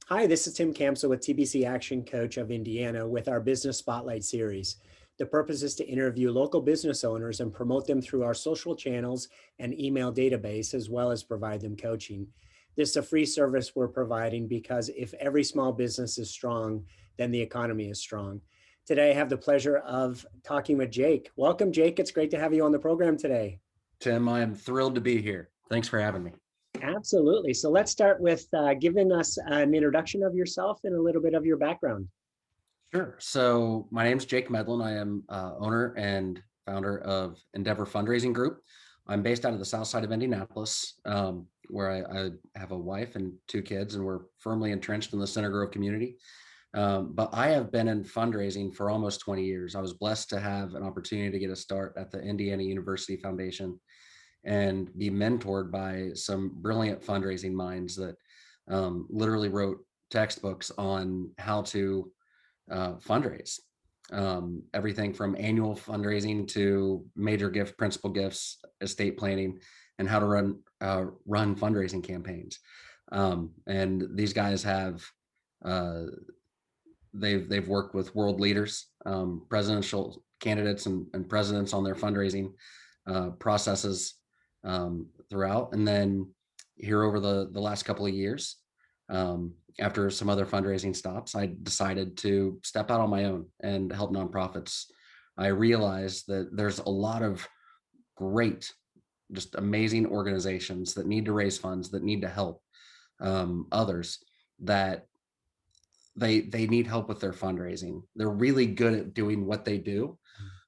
Hi, this is Tim Campbell with TBC Action Coach of Indiana with our Business Spotlight series. The purpose is to interview local business owners and promote them through our social channels and email database, as well as provide them coaching. This is a free service we're providing because if every small business is strong, then the economy is strong. Today, I have the pleasure of talking with Jake. Welcome, Jake. It's great to have you on the program today. Tim, I am thrilled to be here. Thanks for having me. Absolutely. So let's start with giving us an introduction of yourself and a little bit of your background. Sure. So my name is Jake Medlen. I am owner and founder of Endeavor Fundraising Group. I'm based out of the south side of Indianapolis, where I have a wife and two kids, and we're firmly entrenched in the Center Grove community. But I have been in fundraising for almost 20 years. I was blessed to have an opportunity to get a start at the Indiana University Foundation and be mentored by some brilliant fundraising minds that literally wrote textbooks on how to fundraise. Everything from annual fundraising to major gift, principal gifts, estate planning, and how to run fundraising campaigns. And these guys have they've worked with world leaders, presidential candidates, and presidents on their fundraising processes throughout. And then here over the last couple of years, after some other fundraising stops, I decided to step out on my own and help nonprofits. I realized that there's a lot of great, just amazing organizations that need to raise funds, that need to help others, that they need help with their fundraising. They're really good at doing what they do,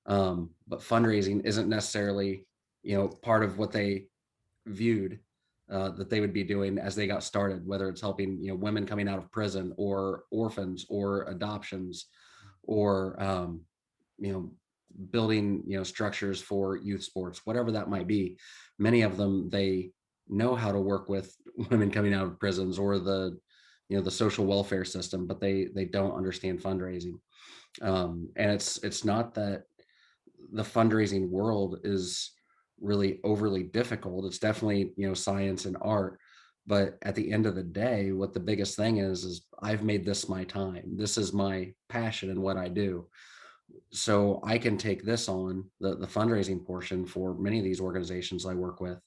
but fundraising isn't necessarily part of what they viewed that they would be doing as they got started, whether it's helping women coming out of prison or orphans or adoptions or you know building structures for youth sports, whatever that might be. Many of them, they know how to work with women coming out of prisons or the social welfare system, but they don't understand fundraising. And it's not that the fundraising world is really overly difficult. It's definitely science and art, but at the end of the day, what the biggest thing is I've made this my time. This is my passion and what I do. So I can take this on, the fundraising portion for many of these organizations I work with,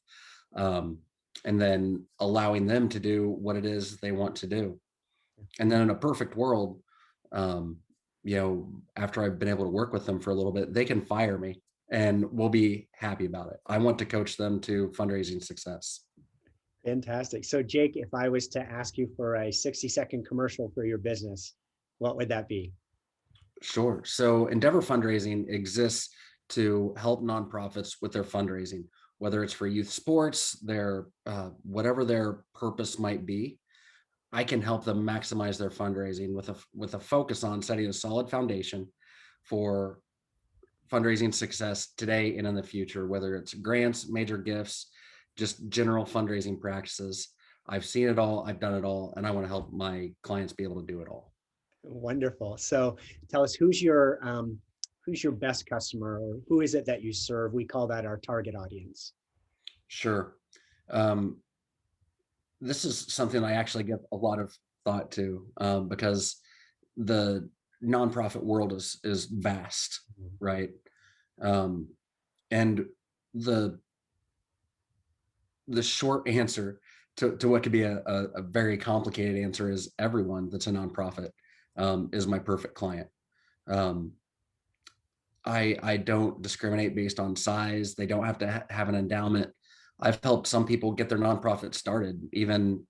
um, and then allowing them to do what it is they want to do. And then in a perfect world, um, after I've been able to work with them for a little bit, they can fire me and we'll be happy about it. I want to coach them to fundraising success. Fantastic. So, Jake, if I was to ask you for a 60-second commercial for your business, what would that be? Sure. So Endeavor Fundraising exists to help nonprofits with their fundraising, whether it's for youth sports, their whatever their purpose might be. I can help them maximize their fundraising with a focus on setting a solid foundation for fundraising success today and in the future, whether it's grants, major gifts, just general fundraising practices. I've seen it all, I've done it all, and I want to help my clients be able to do it all. Wonderful. So, tell us who's your best customer, or who is it that you serve? We call that our target audience. Sure. Um, this is something I actually give a lot of thought to, because the nonprofit world is vast, Mhm. right? Um, and the the short answer to what could be a very complicated answer is everyone that's a nonprofit is my perfect client. Um, I don't discriminate based on size. They don't have to have an endowment. I've helped some people get their nonprofit started, even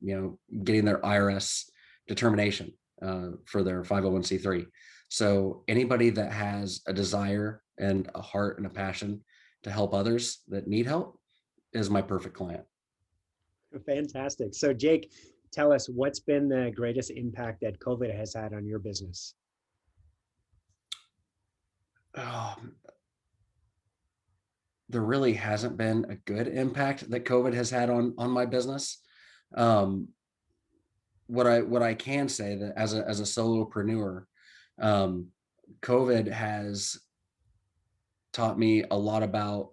getting their IRS determination for their 501c3. So anybody that has a desire and a heart and a passion to help others that need help is my perfect client. Fantastic. So, Jake, tell us what's been the greatest impact that COVID has had on your business? Um, there really hasn't been a good impact that COVID has had on my business. Um, what I can say that as a solopreneur, um, COVID has taught me a lot about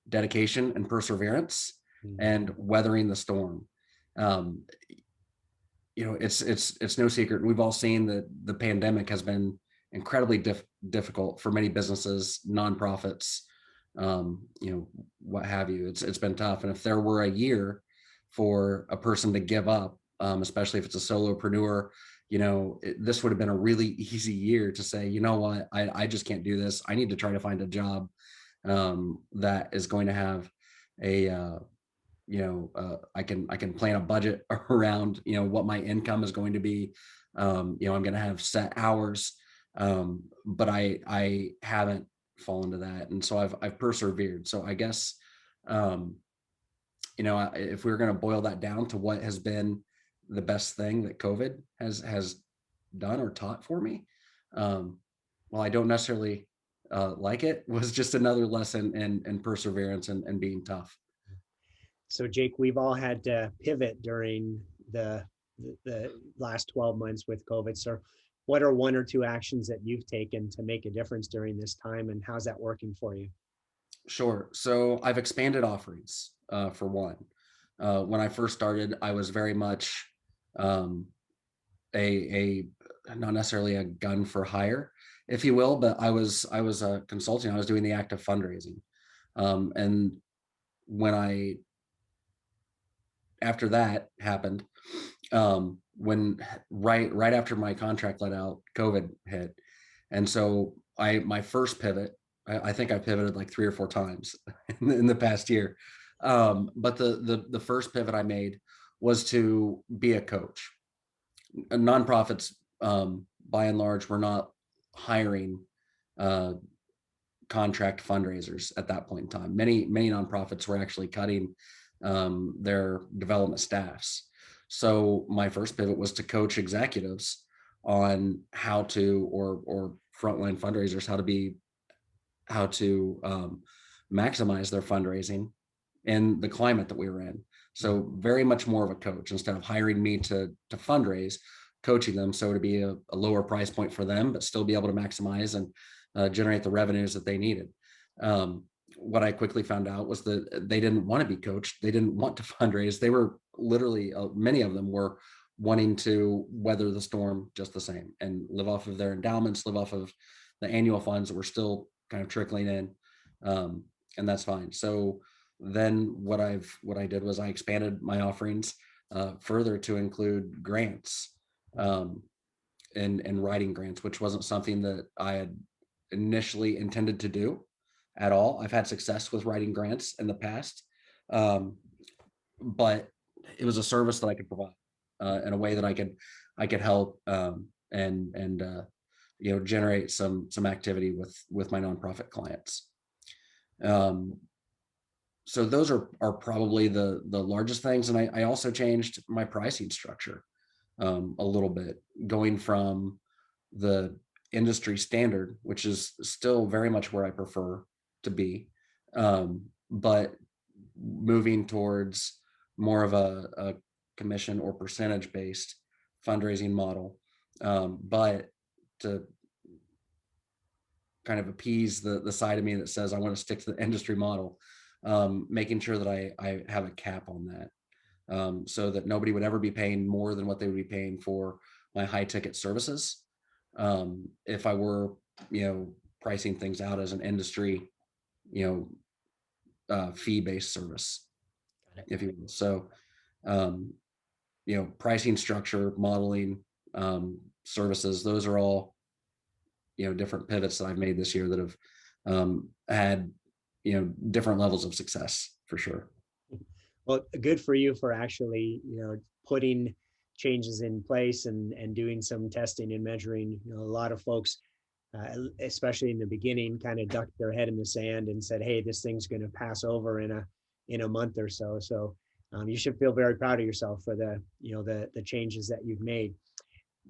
dedication and perseverance Mhm. and weathering the storm. Um, it's no secret. We've all seen that the pandemic has been incredibly difficult for many businesses, nonprofits, what have you. It's been tough. And if there were a year for a person to give up, especially if it's a solopreneur, this would have been a really easy year to say, you know what, I just can't do this. I need to try to find a job that is going to have a I can plan a budget around what my income is going to be. I'm going to have set hours, but I haven't fallen to that, and so I've persevered. So I guess if we were going to boil that down to what has been the best thing that COVID has done or taught for me, well, I don't necessarily like it, was just another lesson in perseverance and being tough. So Jake, we've all had to pivot during the last 12 months with COVID. So what are one or two actions that you've taken to make a difference during this time, and how's that working for you? Sure. So I've expanded offerings, for one. When I first started, I was very much um, a not necessarily a gun for hire, if you will, but I was consulting. I was doing the active fundraising, and when I after that happened, when right after my contract let out, COVID hit, and so my first pivot, I think I pivoted like 3 or 4 times in the past year, but the first pivot I made was to be a coach. Nonprofits, by and large, were not hiring uh, contract fundraisers at that point in time. Many nonprofits were actually cutting their development staffs. So my first pivot was to coach executives on how to, or frontline fundraisers, how to maximize their fundraising in the climate that we were in. So very much more of a coach, instead of hiring me to fundraise, coaching them so to be a lower price point for them, but still be able to maximize and generate the revenues that they needed. What I quickly found out was that they didn't want to be coached. They didn't want to fundraise. They were literally, many of them were wanting to weather the storm just the same and live off of their endowments, live off of the annual funds that were still kind of trickling in. And that's fine. So then what I did was I expanded my offerings further to include grants, um, and writing grants, which wasn't something that I had initially intended to do at all. I've had success with writing grants in the past, um, but it was a service that I could provide in a way that I could help, and generate some activity with my nonprofit clients. Um, so those are probably the largest things, and I also changed my pricing structure a little bit, going from the industry standard, which is still very much where I prefer to be, but moving towards more of a commission or percentage based fundraising model, but to kind of appease the side of me that says I want to stick to the industry model, making sure that I have a cap on that, so that nobody would ever be paying more than what they would be paying for my high ticket services. If I were, pricing things out as an industry, fee based service, Got it. if you will. So, um, pricing structure, modeling, services, those are all, different pivots that I've made this year that have had, different levels of success for sure. Well, good for you for actually, putting changes in place and doing some testing and measuring. A lot of folks, especially in the beginning, kind of ducked their head in the sand and said, "Hey, this thing's going to pass over in a month or so." So you should feel very proud of yourself for the changes that you've made.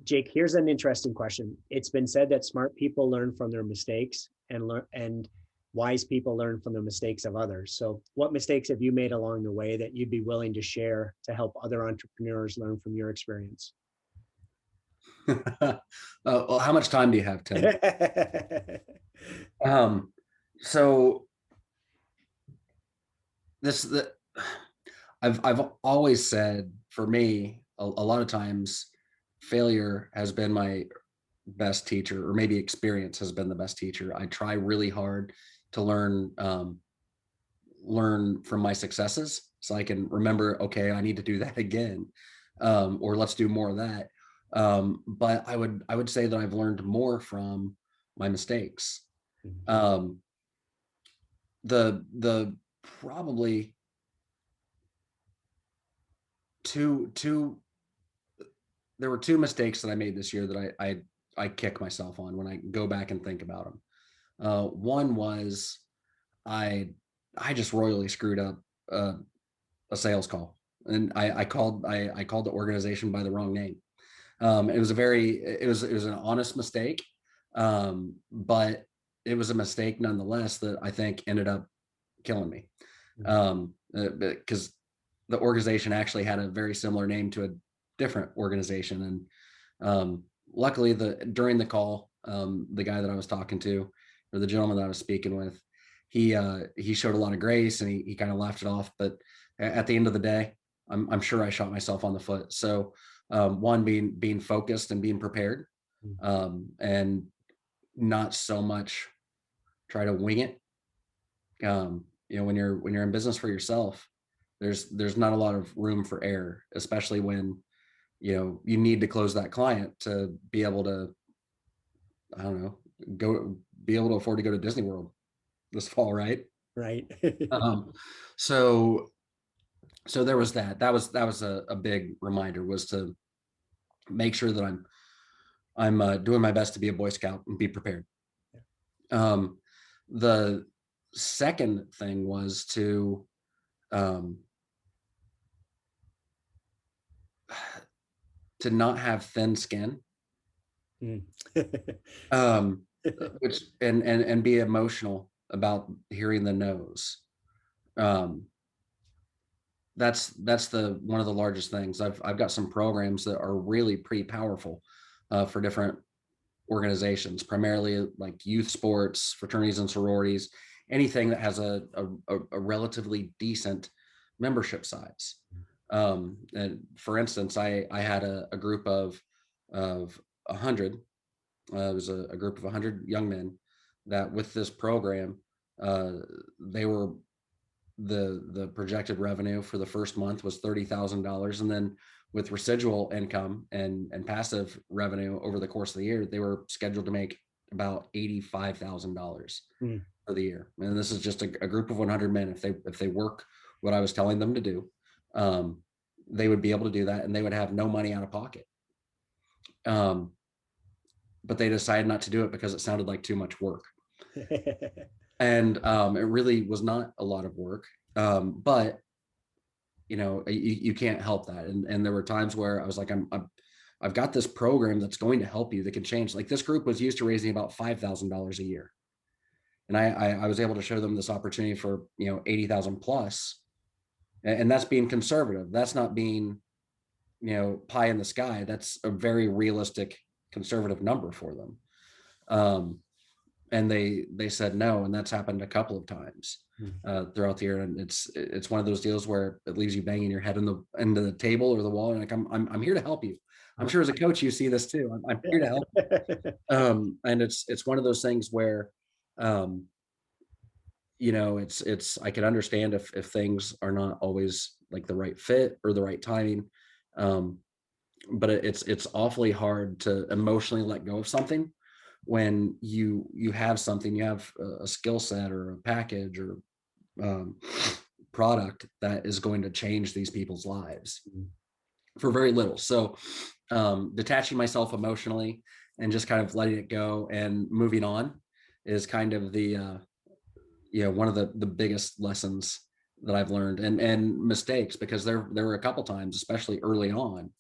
Jake, here's an interesting question. It's been said that smart people learn from their mistakes and wise people learn from the mistakes of others. So what mistakes have you made along the way that you'd be willing to share to help other entrepreneurs learn from your experience? Well, how much time do you have, Tim? Um, so this the I've always said, for me, a lot of times failure has been my best teacher, or maybe experience has been the best teacher. I try really hard to learn from my successes so I can remember, okay, I need to do that again, or let's do more of that. But I would say that I've learned more from my mistakes. Mhm. Um, the probably two there were two mistakes that I made this year that I kick myself on when I go back and think about them. One was I I just royally screwed up uh, a sales call, and I called the organization by the wrong name. It was a very it was an honest mistake, but it was a mistake nonetheless that I think ended up killing me, Mhm. because the organization actually had a very similar name to a different organization, and luckily the during the call, the guy that I was talking to, or the gentleman that I was speaking with, he showed a lot of grace, and he kind of laughed it off. But at the end of the day, I'm sure I shot myself on the foot. So one, being focused and being prepared, Mhm. and not so much try to wing it. When you're in business for yourself, there's not a lot of room for error, especially when you need to close that client to be able to, I don't know, go be able to afford to go to Disney World this fall, right? Right. Um, so so there was that was a big reminder, was to make sure that I'm doing my best to be a Boy Scout and be prepared. Um, the second thing was um, to not have thin skin, Mm. um, which and be emotional about hearing the no's. Um, that's the one of the largest things. I've got some programs that are really pretty powerful for different organizations, primarily like youth sports, fraternities and sororities, anything that has a relatively decent membership size. And for instance, I had a group of 100. It was a group of 100 young men that, with this program, uh, they were the projected revenue for the first month was $30,000, and then with residual income and passive revenue over the course of the year, they were scheduled to make about $85,000 Mm. for the year. And this is just a group of 100 men. If they work what I was telling them to do, um, they would be able to do that, and they would have no money out of pocket. Um, but they decided not to do it because it sounded like too much work, and it really was not a lot of work. But you can't help that. And there were times where I was like, I've got this program that's going to help you, that can change. Like, this group was used to raising about $5,000 a year, and I was able to show them this opportunity for 80,000 plus, and that's being conservative. That's not being pie in the sky. That's a very realistic conservative number for them. Um, and they said no, and that's happened a couple of times Mm. throughout the year. And it's one of those deals where it leaves you banging your head into the table or the wall, and like, I'm here to help you. I'm sure as a coach you see this too. I'm here to help. And it's one of those things where um, it's I can understand if things are not always like the right fit or the right timing. Um, but it's awfully hard to emotionally let go of something when you have something, you have a skill set or a package or um, product that is going to change these people's lives Mm. for very little. So detaching myself emotionally and just kind of letting it go and moving on is kind of the one of the biggest lessons that I've learned, and mistakes, because there were a couple times, especially early on,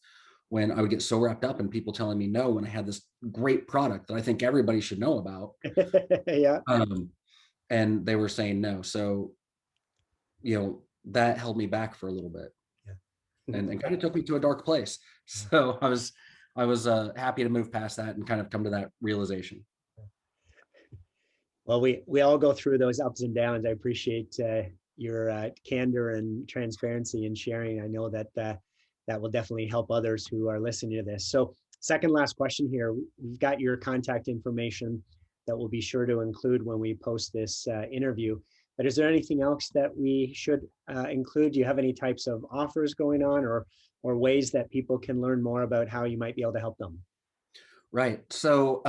when I would get so wrapped up in people telling me no when I had this great product that I think everybody should know about. Yeah. Um, and they were saying no. So, that held me back for a little bit, Yeah. and kind of took me to a dark place. So I was happy to move past that and kind of come to that realization. Well, we all go through those ups and downs. I appreciate your candor and transparency and sharing. I know that that will definitely help others who are listening to this. So, second last question here. We've got your contact information that we'll be sure to include when we post this interview. But is there anything else that we should include? Do you have any types of offers going on, or ways that people can learn more about how you might be able to help them? Right. So,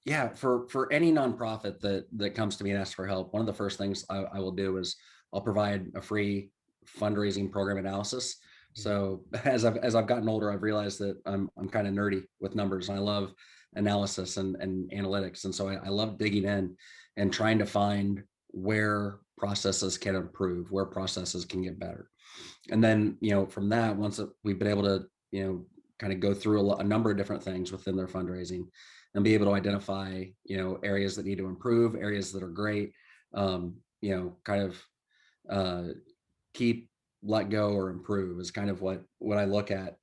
yeah, for any nonprofit that comes to me and asks for help, one of the first things I will do is I'll provide a free fundraising program analysis. So as I've gotten older, I've realized that I'm kind of nerdy with numbers. And I love analysis and analytics, and so I love digging in and trying to find where processes can improve, where processes can get better. And then, from that, once we've been able to, kind of go through a number of different things within their fundraising and be able to identify, areas that need to improve, areas that are great, kind of uh, keep, let go, or improve is kind of what I look at,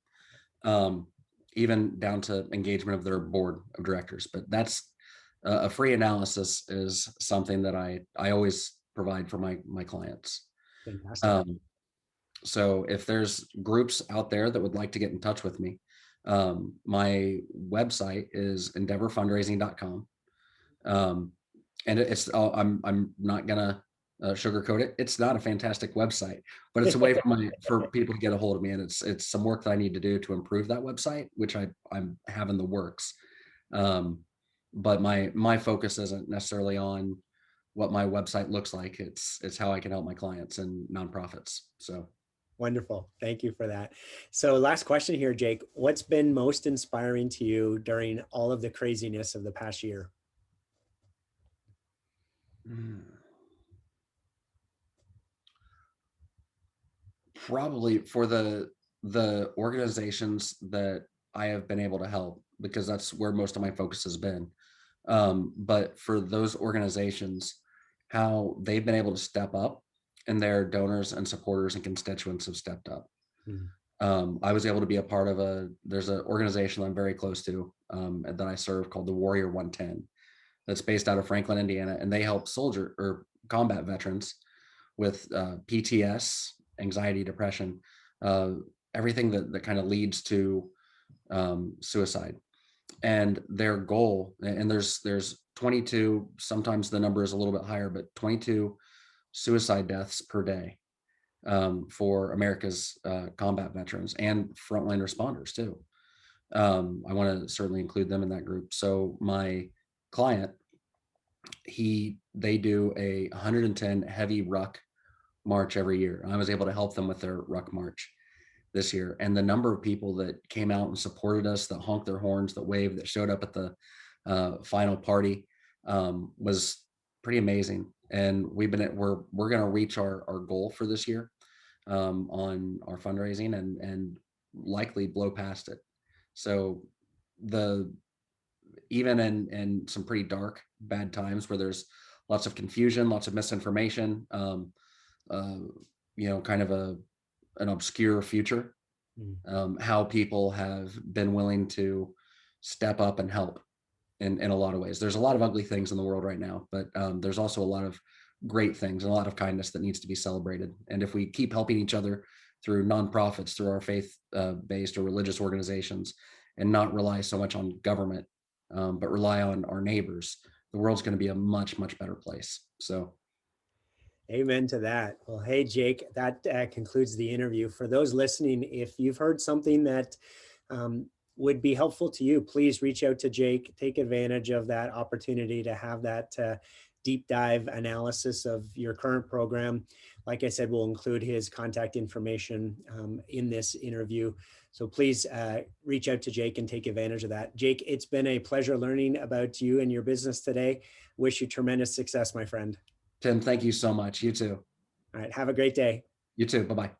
um, even down to engagement of their board of directors. But that's a free analysis is something that I always provide for my clients. Fantastic. Um, so if there's groups out there that would like to get in touch with me, my website is endeavorfundraising.com. Um, and it's I'm not gonna sugarcoat it. It's not a fantastic website, but it's a way for people to get a hold of me, and it's some work that I need to do to improve that website, which I'm having the works. Um, but my focus isn't necessarily on what my website looks like. It's how I can help my clients and nonprofits. So. Wonderful. Thank you for that. So, last question here, Jake. What's been most inspiring to you during all of the craziness of the past year? Mm. Probably for the organizations that I have been able to help, because that's where most of my focus has been. But for those organizations, how they've been able to step up, and their donors and supporters and constituents have stepped up. Mm. I was able to be a part of there's an organization I'm very close to, that I serve, called the Warrior 110, that's based out of Franklin, Indiana, and they help soldier or combat veterans with PTS, anxiety, depression, uh, everything that kind of leads to suicide. And their goal, and there's 22, sometimes the number is a little bit higher, but 22 suicide deaths per day, for America's combat veterans and frontline responders too. I want to certainly include them in that group. So my client, they do a 110 heavy ruck march every year. I was able to help them with their ruck march this year. And the number of people that came out and supported us, that honked their horns, that waved, that showed up at the final party, was pretty amazing. And we're going to reach our goal for this year, on our fundraising, and likely blow past it. So the even in some pretty dark, bad times where there's lots of confusion, lots of misinformation, uh, kind of an obscure future, Mm. how people have been willing to step up and help in a lot of ways. There's a lot of ugly things in the world right now, but there's also a lot of great things and a lot of kindness that needs to be celebrated. And if we keep helping each other through nonprofits, through our faith-based or religious organizations, and not rely so much on government, but rely on our neighbors, the world's going to be a much, much better place. So. Amen to that. Well, hey, Jake, that concludes the interview. For those listening, if you've heard something that um, would be helpful to you, please reach out to Jake. Take advantage of that opportunity to have that deep dive analysis of your current program. Like I said, we'll include his contact information in this interview. So please reach out to Jake and take advantage of that. Jake, it's been a pleasure learning about you and your business today. Wish you tremendous success, my friend. Tim, thank you so much. You too. All right. Have a great day. You too. Bye-bye.